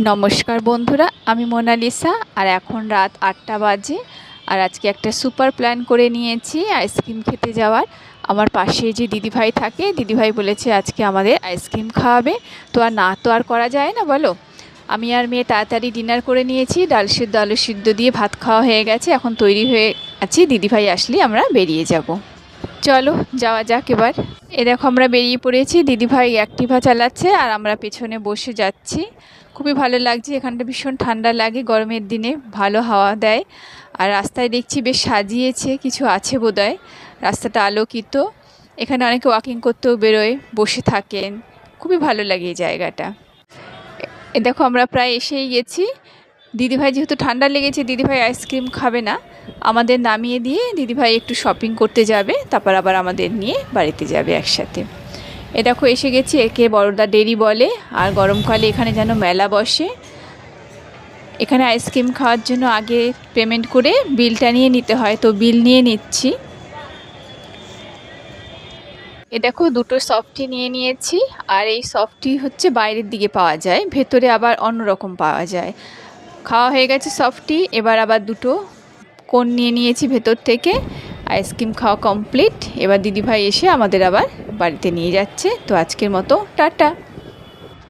নমস্কার বন্ধুরা, আমি মোনালিসা। আর এখন রাত 8টা বাজে। আর আজকে একটা সুপার প্ল্যান করে নিয়েছি আইসক্রিম খেতে যাওয়ার। আমার পাশে যে দিদিভাই থাকে, দিদিভাই বলেছে আজকে আমাদের আইসক্রিম খাওয়াবে। তো আর করা যায় না বলো। আমি আর মেয়ে তাড়াতাড়ি ডিনার করে নিয়েছি। ডাল সিদ্ধ আলু সিদ্ধ দিয়ে ভাত খাওয়া হয়ে গেছে, এখন তৈরি হয়ে আছি। দিদিভাই আসলে আমরা বেরিয়ে যাব। চলো যাওয়া যাক এবার। দেখো আমরা বেরিয়ে পড়েছি। দিদিভাই অ্যাক্টিভা চালাচ্ছে আর আমরা পেছনে বসে যাচ্ছি। খুবই ভালো লাগছে, এখানটা ভীষণ ঠান্ডা লাগে, গরমের দিনে ভালো হাওয়া দেয়। আর রাস্তায় দেখছি বেশ সাজিয়েছে, কিছু আছে বোধহয়। রাস্তাটা আলোকিত, এখানে অনেকে ওয়াকিং করতেও বেরোয়, বসে থাকেন। খুবই ভালো লাগে এই জায়গাটা। দেখো আমরা প্রায় এসেই গেছি। দিদিভাই যেহেতু ঠান্ডা লেগেছে, দিদিভাই আইসক্রিম খাবে না, আমাদের নামিয়ে দিয়ে দিদিভাই একটু শপিং করতে যাবে, তারপর আবার আমাদের নিয়ে বাড়িতে যাবে একসাথে। দেখো এসে গেছি, একে বড়দা ডেরি বলে। আর গরমকালে এখানে যেন মেলা বসে। এখানে আইসক্রিম খাওয়ার জন্য আগে পেমেন্ট করে বিলটা নিয়ে নিতে হয়, তো বিল নিয়ে নিচ্ছি। দেখো দুটো সফটি নিয়ে নিয়েছি। আর এই সফটি হচ্ছে বাইরের দিকে পাওয়া যায়, ভেতরে আবার অন্যরকম পাওয়া যায়। খাওয়া হয়ে গেছে সফটি, এবার আবার দুটো কোন নিয়ে নিয়েছি ভেতর থেকে। আইসক্রিম খাওয়া কমপ্লিট। এবার দিদিভাই এসে আমাদের আবার বাড়িতে নিয়ে যাচ্ছে। তো আজকের মতো টাটা।